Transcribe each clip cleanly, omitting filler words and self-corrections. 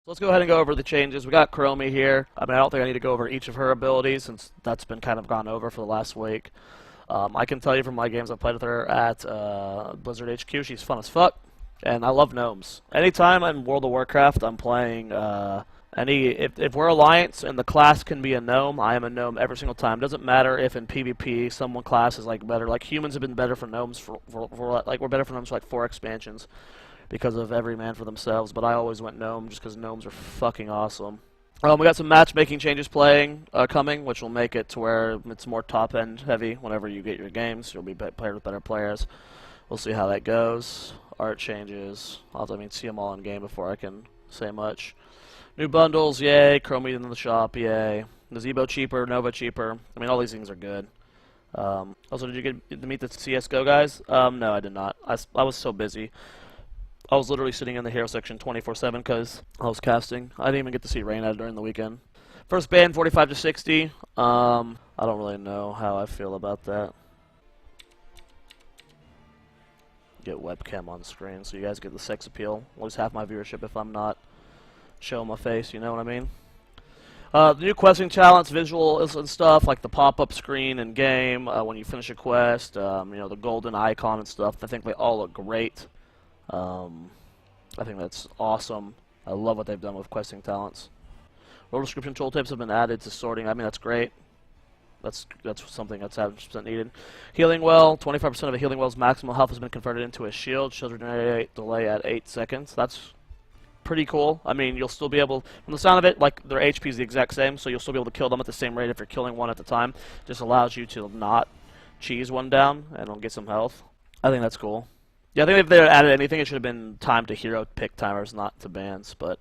Let's go ahead and go over the changes. We got Chromie here. I mean, I don't think I need to go over each of her abilities since that's been kind of gone over for the last week. I can tell you from my games I've played with her at Blizzard HQ, she's fun as fuck, and I love gnomes. Anytime in World of Warcraft I'm playing if we're Alliance and the class can be a gnome, I am a gnome every single time. Doesn't matter if in PvP someone class is like better. Like humans have been better for gnomes for like we're better for gnomes for like 4 expansions because of every man for themselves. But I always went gnome just because gnomes are fucking awesome. We got some matchmaking changes coming, which will make it to where it's more top-end heavy whenever you get your games. You'll be paired with better players. We'll see how that goes. Art changes. I'll have to see them all in game before I can say much. New bundles, yay. Chromie in the shop, yay. Gazebo cheaper, Nova cheaper. I mean, all these things are good. Also, did you get to meet the CSGO guys? No, I did not. I was so busy. I was literally sitting in the hero section 24/7 because I was casting. I didn't even get to see Reynad during the weekend. First ban, 45 to 60. I don't really know how I feel about that. Get webcam on screen so you guys get the sex appeal. Lose half my viewership if I'm not showing my face, you know what I mean? The new questing challenge, visuals and stuff, like the pop-up screen in game when you finish a quest, you know, the golden icon and stuff. I think they all look great. I think that's awesome. I love what they've done with questing talents. Role description tooltips have been added to sorting. I mean, that's great. That's something that's 100% needed. Healing well. 25% of a healing well's maximal health has been converted into a shield. Shield regenerate delay at 8 seconds. That's pretty cool. I mean, you'll still be able, from the sound of it, like their HP is the exact same, so you'll still be able to kill them at the same rate if you're killing one at a time. Just allows you to not cheese one down and it'll get some health. I think that's cool. Yeah, I think if they had added anything, it should have been time to hero pick timers, not to bans. But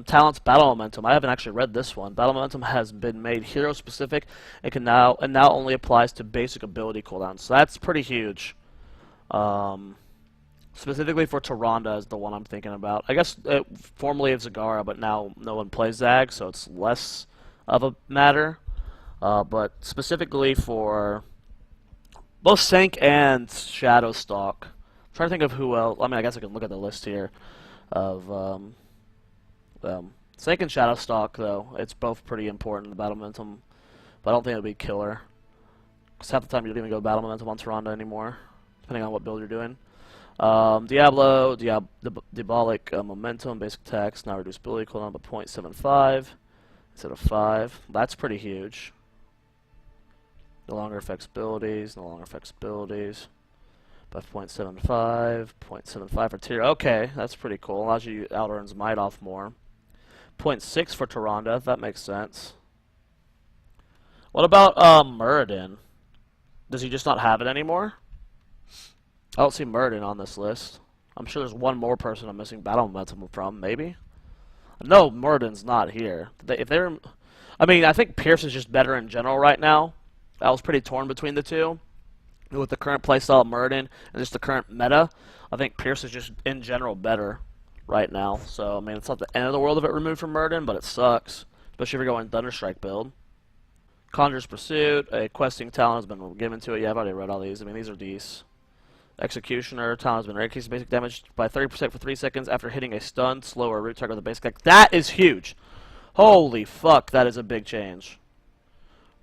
talents, battle momentum. I haven't actually read this one. Battle momentum has been made hero specific. It can now only applies to basic ability cooldowns. So that's pretty huge. Specifically for Tyrande is the one I'm thinking about. I guess formerly it's Zagara, but now no one plays Zag, so it's less of a matter. But specifically for both Sank and Shadowstalk. I'm trying to think of who else. I mean, I guess I can look at the list here of Sank and Shadowstalk, though. It's both pretty important in the battle momentum, but I don't think it would be killer. Because half the time you don't even go battle momentum on Tyrande anymore, depending on what build you're doing. Diablo, Diabolic momentum, basic attacks, now reduce ability cooldown by 0.75 instead of 5. That's pretty huge. No longer affects abilities, no longer affects abilities. By 0.75, 0.75 for tier. Okay, that's pretty cool. Allows you to out-earns might off more. 0.6 for Tyrande, that makes sense. What about Muradin? Does he just not have it anymore? I don't see Muradin on this list. I'm sure there's one more person I'm missing battle momentum from, maybe? No, Muradin's not here. I mean, I think Pierce is just better in general right now. I was pretty torn between the two. With the current playstyle of Muradin and just the current meta, I think Pierce is just in general better right now. So, I mean, it's not the end of the world if it removed from Muradin, but it sucks. Especially if you're going Thunderstrike build. Conjurer's Pursuit, a questing talent has been given to it. Yeah, I've already read all these. I mean, these are decent. Executioner talent has been increased basic damage by 30% for 3 seconds after hitting a stun, slow, or root target with a basic attack. That is huge! Holy fuck, that is a big change.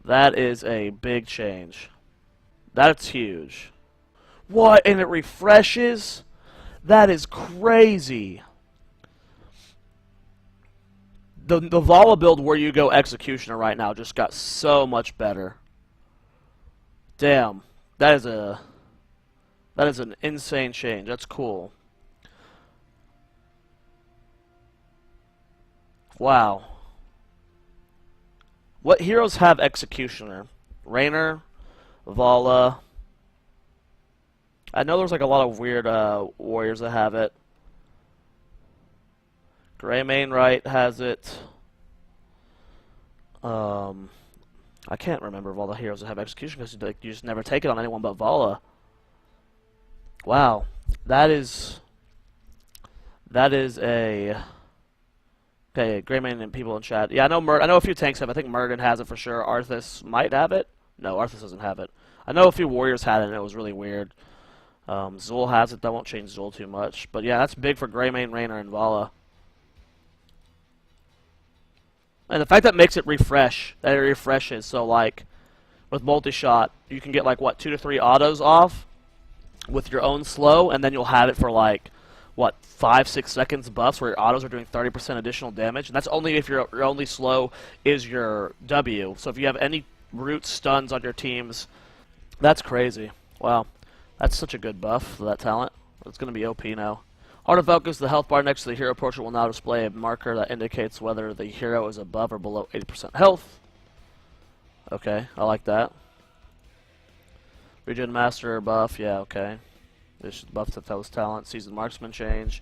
That is a big change. That's huge. What? And it refreshes? That is crazy. The Vala build where you go Executioner right now just got so much better. Damn. That is an insane change. That's cool. Wow. What heroes have Executioner? Raynor, Vala. I know there's like a lot of weird warriors that have it. Greymane Right has it. I can't remember of all the heroes that have Execution because you just never take it on anyone but Vala. Wow, that is a okay. Greymane and people in chat. Yeah, I know a few tanks have. I think Muradin has it for sure. Arthas might have it. No, Arthas doesn't have it. I know a few warriors had it, and it was really weird. Zul has it. That won't change Zul too much. But yeah, that's big for Greymane, Raynor, and Vala. And the fact that makes it refresh, that it refreshes, so like with multi-shot, you can get like what 2 to 3 autos off with your own slow, and then you'll have it for like what 5-6 seconds buffs where your autos are doing 30% additional damage, and that's only if your only slow is your W. So if you have any root stuns on your teams, that's crazy. Wow, that's such a good buff for that talent. It's going to be OP now. Heart of Focus, the health bar next to the hero portrait will now display a marker that indicates whether the hero is above or below 80% health. Okay, I like that. Regen Master buff, yeah, okay. This should buff to those talents. Seasoned Marksman change.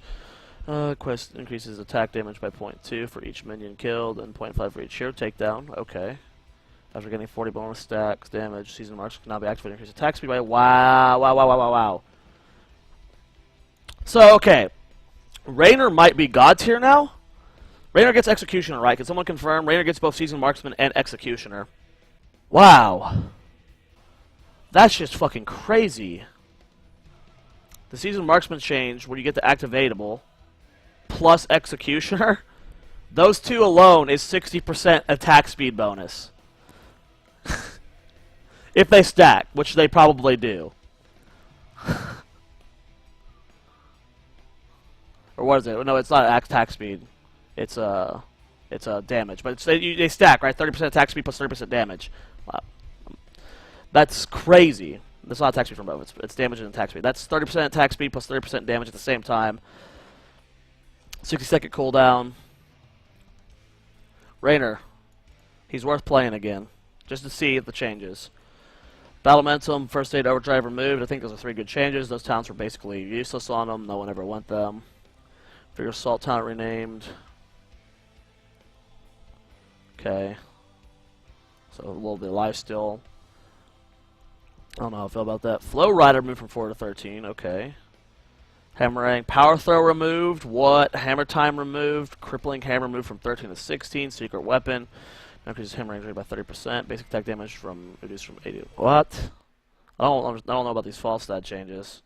Quest increases attack damage by 0.2 for each minion killed and 0.5 for each hero takedown. Okay. After getting 40 bonus stacks damage, Seasoned Marksman can now be activated and increase attack speed by wow. So, okay. Raynor might be God tier now. Raynor gets Executioner, right? Can someone confirm? Raynor gets both Seasoned Marksman and Executioner. Wow. That's just fucking crazy. The Seasoned Marksman change, where you get the activatable, plus Executioner, those two alone is 60% attack speed bonus. If they stack, which they probably do. Or what is it? No, it's not attack speed. It's damage. But they stack, right? 30% attack speed plus 30% damage. Wow. That's crazy. That's not attack speed from both. It's damage and attack speed. That's 30% attack speed plus 30% damage at the same time. 60-second cooldown. Raynor. He's worth playing again. Just to see the changes. Battle Momentum, First Aid Overdrive removed. I think those are 3 good changes. Those talents were basically useless on them. No one ever went them. Figure Assault talent renamed. Okay. So a little bit of life still. I don't know how I feel about that. Flow Rider moved from 4 to 13. Okay. Hammering. Power Throw removed. What? Hammer Time removed. Crippling Hammer moved from 13 to 16. Secret Weapon. Now increases hammer range rate by 30%. Basic attack damage from reduced from 80. What? I don't know about these false stat changes.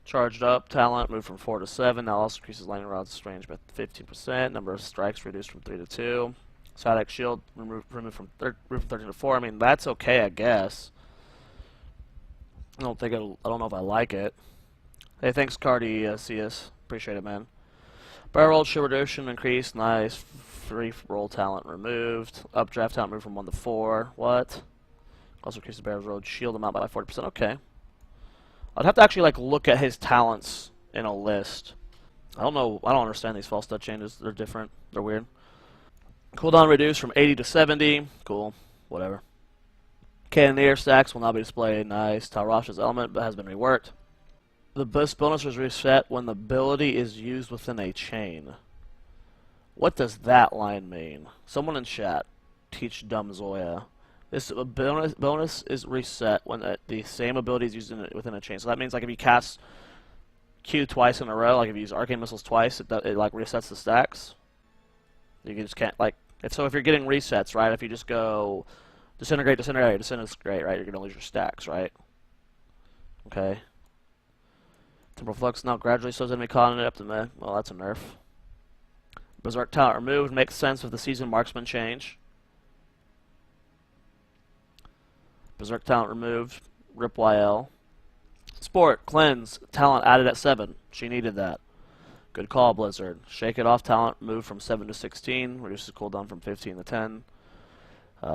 Charged Up Talent moved from 4 to 7. Now also increases lightning rod's range by 15%. Number of strikes reduced from 3 to 2. Static Shield removed from 13 to 4. I mean, that's okay, I guess. I don't know if I like it. Hey, thanks, Cardi CS. Appreciate it, man. Barrel roll shield reduction increased. Nice. Free roll talent removed. Updraft talent moved from 1 to 4. What? Also increases barrel roll shield amount by 40%. Okay. I'd have to actually like look at his talents in a list. I don't know. I don't understand these false stat changes. They're different. They're weird. Cooldown reduced from 80 to 70. Cool. Whatever. Cannoneer stacks will now be displayed. Nice. Talrash's element has been reworked. The boost bonus is reset when the ability is used within a chain. What does that line mean? Someone in chat, teach dumb Zoya. This bonus is reset when the same ability is used within a chain. So that means like if you cast Q twice in a row, like if you use Arcane Missiles twice, it like resets the stacks. You just can't like if you're getting resets, right? If you just go disintegrate, right? You're gonna lose your stacks, right? Okay. Temporal Flux now gradually slows enemy con up to meh. Well, that's a nerf. Berserk talent removed makes sense with the Seasoned Marksman change. Berserk talent removed. Rip YL. Sport Cleanse talent added at 7. She needed that. Good call, Blizzard. Shake It Off talent moved from 7 to 16. Reduces cooldown from 15 to 10.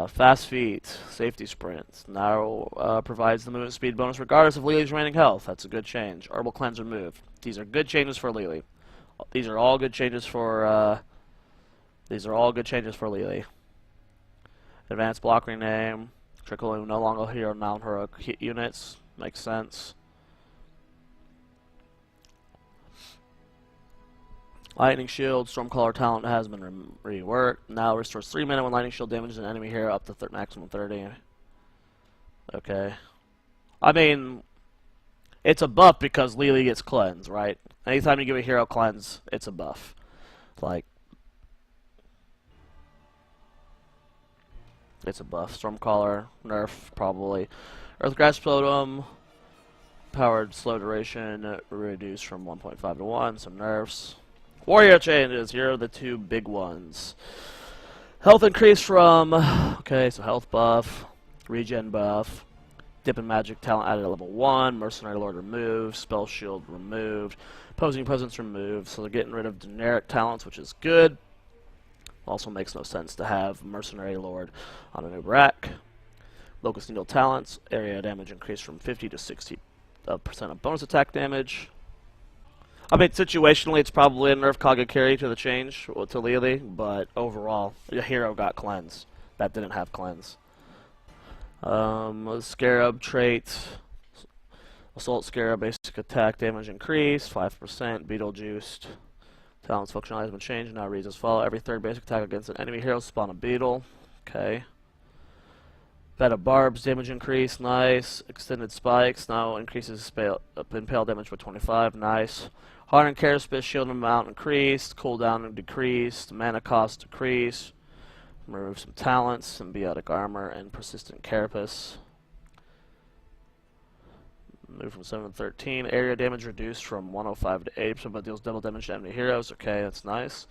Fast Feet, Safety Sprint. Now provides the movement speed bonus regardless of Lily's remaining health. That's a good change. Herbal Cleanse removed. These are good changes for Lily. These are all good changes for Lily. Advanced Block rename. Trickle no longer hero non-heroic units. Makes sense. Lightning Shield, Stormcaller talent has been reworked. Now restores 3 mana when Lightning Shield damages an enemy hero up to maximum 30. Okay. I mean, it's a buff because Lily gets cleanse, right? Anytime you give a hero cleanse, it's a buff. Like, it's a buff. Stormcaller, nerf, probably. Earthgrasp Totem. Powered slow duration reduced from 1.5 to 1. Some nerfs. Warrior changes. Here are the two big ones. Health increase from, okay, so health buff, regen buff, dip and magic talent added at level 1, mercenary lord removed, spell shield removed, opposing presence removed, so they're getting rid of generic talents, which is good. Also makes no sense to have mercenary lord on a new rack. Locust needle talents, area damage increased from 50 to 60% of bonus attack damage. I mean, situationally, it's probably a nerf Kagekiri to the change, to Lily, but overall, the hero got cleanse. That didn't have cleanse. Scarab trait. Assault Scarab basic attack damage increased, 5%. Beetlejuiced. Talent's functionality has been changed, now reads as follows. Every third basic attack against an enemy hero, spawn a beetle. Okay. Beta Barbs damage increase, nice. Extended Spikes now increases impale damage by 25, nice. Hardened Carapace shield amount increased, cooldown decreased, mana cost decreased. Remove some talents, symbiotic armor, and persistent carapace. Move from 7 to 13. Area damage reduced from 105 to 80%, but deals double damage to enemy heroes. Okay, that's nice.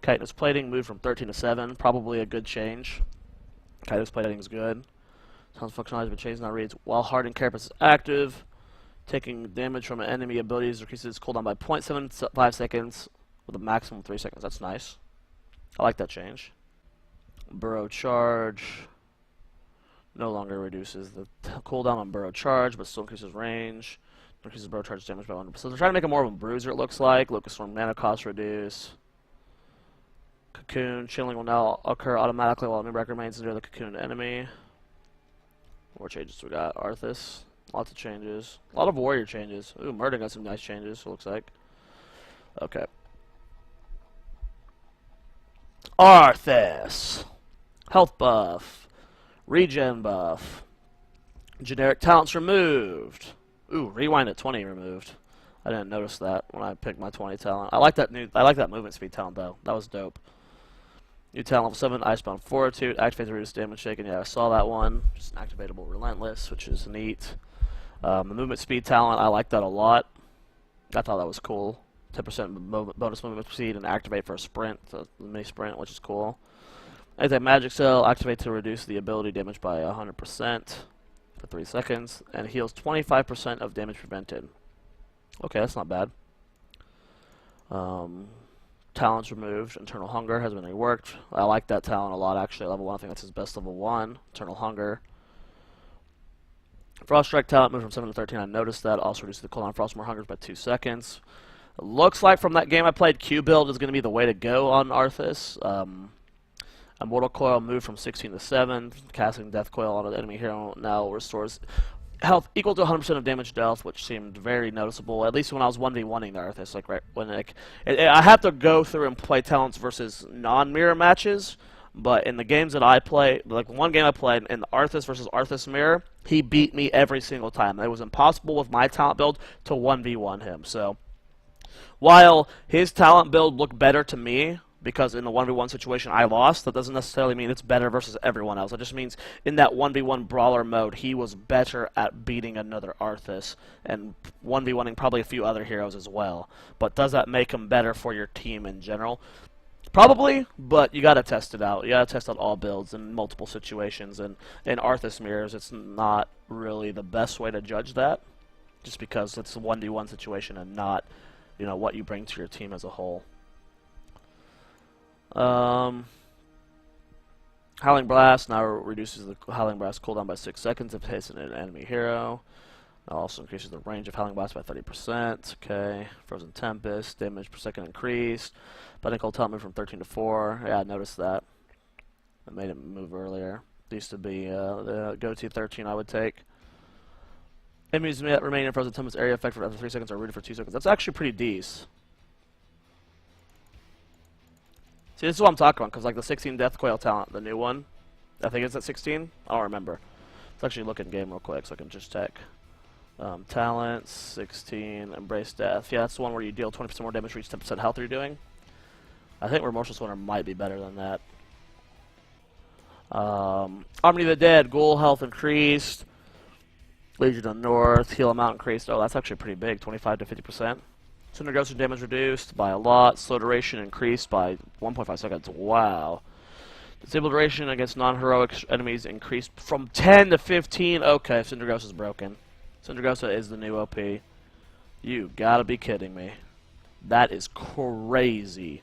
Chitinous plating moved from 13 to 7. Probably a good change. Chitinous plating is good. Sounds functionality has been changed. Now reads, while hardened carapace is active, taking damage from an enemy abilities decreases cooldown by 0.75 seconds with a maximum of 3 seconds. That's nice. I like that change. Burrow charge no longer reduces the cooldown on burrow charge, but still increases range. Increases burrow charge damage by 100%. So they're trying to make it more of a bruiser, it looks like. Locust Storm mana cost reduce. Cocoon chilling will now occur automatically while a new record remains near the cocoon enemy. More changes we got. Arthas. Lots of changes. A lot of warrior changes. Ooh, Murder got some nice changes, it looks like. Okay. Arthas. Health buff. Regen buff. Generic talents removed. Ooh, rewind at 20 removed. I didn't notice that when I picked my 20 talent. I like that movement speed talent though. That was dope. New talent level 7, Icebound Fortitude. Activates the reduced damage shaken. Yeah, I saw that one. Just an activatable Relentless, which is neat. The movement speed talent, I like that a lot. I thought that was cool. 10% bonus movement speed and activate for a sprint, a mini sprint, which is cool. Anti-magic cell, activate to reduce the ability damage by 100% for 3 seconds, and heals 25% of damage prevented. Okay, that's not bad. Talents removed. Eternal Hunger has been reworked. I like that talent a lot, actually. Level 1, I think that's his best level 1. Eternal Hunger. Frost Strike talent moved from 7 to 13. I noticed that. Also reduced the cooldown Frost More Hungers by 2 seconds. It looks like from that game I played, Q build is going to be the way to go on Arthas. Immortal Coil moved from 16 to 7. Casting Death Coil on an enemy hero now restores health equal to 100% of damage dealt, which seemed very noticeable, at least when I was 1v1ing the Arthas. Like, right when I have to go through and play talents versus non-mirror matches, but in the games that I play, like one game I played in the Arthas versus Arthas mirror, he beat me every single time. It was impossible with my talent build to 1v1 him. So, while his talent build looked better to me, because in the 1v1 situation I lost, that doesn't necessarily mean it's better versus everyone else. It just means in that 1v1 brawler mode, he was better at beating another Arthas and 1v1ing probably a few other heroes as well. But does that make him better for your team in general? Probably, but you gotta test it out. You gotta test out all builds in multiple situations, and in Arthas mirrors, it's not really the best way to judge that, just because it's a 1v1 situation and not, you know, what you bring to your team as a whole. Howling Blast now reduces the Howling Blast cooldown by 6 seconds if it hits an enemy hero. It also increases the range of Howling Blast by 30%. Okay. Frozen Tempest, damage per second increased. Button Cold Talent moved from 13 to 4. Yeah, I noticed that. I made it move earlier. It used to be the go-to 13 I would take. Enemies remaining in Frozen Tempest area effect for after 3 seconds are rooted for 2 seconds. That's actually pretty decent. See, this is what I'm talking about, because like the 16 Death Coil talent, the new one, I think it's at 16? I don't remember. Let's actually look in game real quick so I can just check. Talents, 16, Embrace Death. Yeah, that's the one where you deal 20% more damage for each 10% health you're doing. I think Remorseless Winter might be better than that. Army of the Dead, Ghoul health increased. Legion of North, heal amount increased. Oh, that's actually pretty big, 25 to 50%. Cinder Ghost damage reduced by a lot. Slow duration increased by 1.5 seconds. Wow. Disable duration against non-heroic enemies increased from 10 to 15. Okay, Cinder Ghost is broken. Cinder Ghost is the new OP. You gotta be kidding me. That is crazy.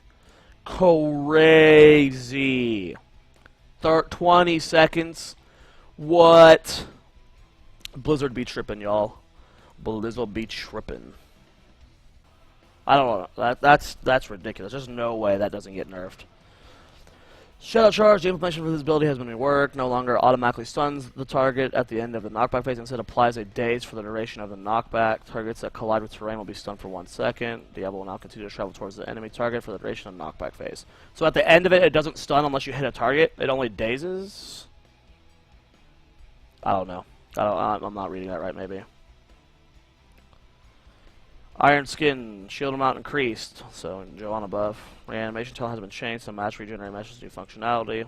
Crazy. 20 seconds. What? Blizzard be tripping, y'all. Blizzard be tripping. I don't know. That's ridiculous. There's no way that doesn't get nerfed. Shadow Charge. The implementation for this ability has been reworked. No longer automatically stuns the target at the end of the knockback phase. Instead, applies a daze for the duration of the knockback. Targets that collide with terrain will be stunned for 1 second. Diablo will now continue to travel towards the enemy target for the duration of the knockback phase. So at the end of it, it doesn't stun unless you hit a target. It only dazes. I don't know. I'm not reading that right, maybe. Iron Skin, shield amount increased, so Joe on above. Reanimation talent has been changed, so match regenerate matches new functionality.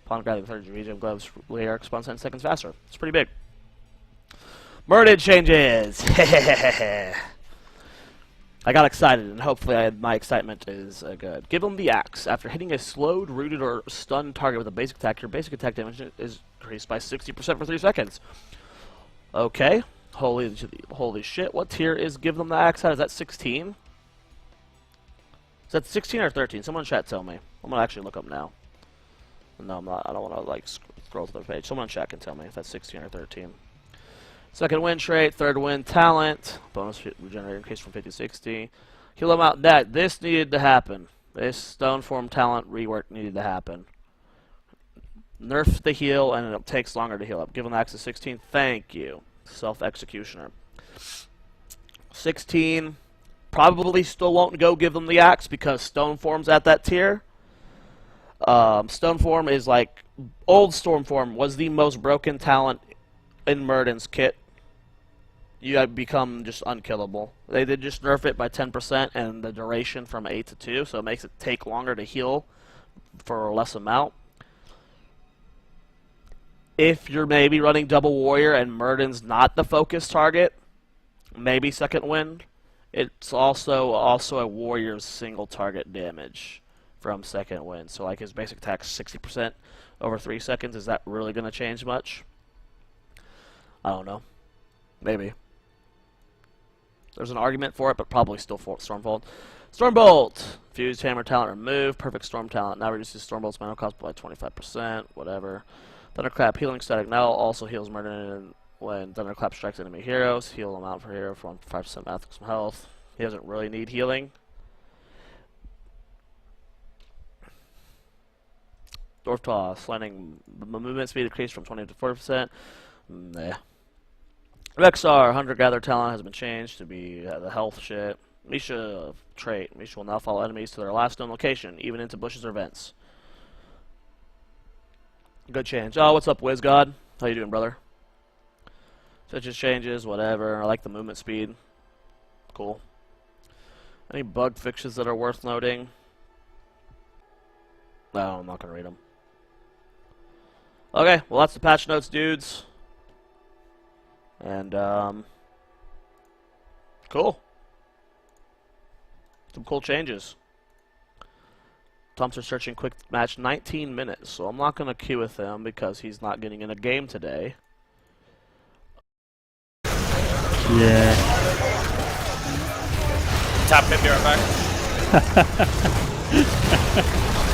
Upon grabbing the third region, gloves layer response 10 seconds faster. It's pretty big. Myriad changes! I got excited, and hopefully my excitement is good. Give them the axe. After hitting a slowed, rooted, or stunned target with a basic attack, your basic attack damage is increased by 60% for 3 seconds. Okay. Holy shit. What tier is Give Them the Axe at? Is that 16? Is that 16 or 13? Someone in chat tell me. I'm going to actually look up now. No, I'm not. I don't want to like scroll to the page. Someone in chat can tell me if that's 16 or 13. Second win trait, third win talent. Bonus regenerate increase from 50 to 60. Heal them out. This needed to happen. This stone form talent rework needed to happen. Nerf the heal, and it takes longer to heal up. Give them the axe to 16. Thank you. Self-executioner. 16. Probably still won't go give them the axe because Stone Form's at that tier. Stone Form is like... Old Storm Form was the most broken talent in Murden's kit. You have become just unkillable. They did just nerf it by 10% and the duration from 8 to 2, so it makes it take longer to heal for a less amount. If you're maybe running Double Warrior and Murden's not the focus target, maybe second wind. It's also a Warrior's single target damage from second wind. So like his basic attack 60% over 3 seconds. Is that really going to change much? I don't know. Maybe. There's an argument for it, but probably still for Stormbolt. Stormbolt! Fused Hammer talent removed. Perfect Storm talent now reduces Stormbolt's mana cost by 25%. Whatever. Thunderclap healing static now also heals Murder when Thunderclap strikes enemy heroes. Heal amount for hero for 5% maximum health. He doesn't really need healing. Dwarf Toss, landing movement speed increased from 20 to 40%. Nah. Rexar, Hunter Gather talent has been changed to be the health shit. Misha trait. Misha will now follow enemies to their last known location, even into bushes or vents. Good change. Oh, what's up, WizGod? How you doing, brother? Such changes, whatever. I like the movement speed. Cool. Any bug fixes that are worth noting? No, I'm not going to read them. Okay, well that's the patch notes, dudes. And, cool. Some cool changes. Thompson searching quick match 19 minutes, so I'm not going to queue with him because he's not getting in a game today. Yeah. Top 50 right back.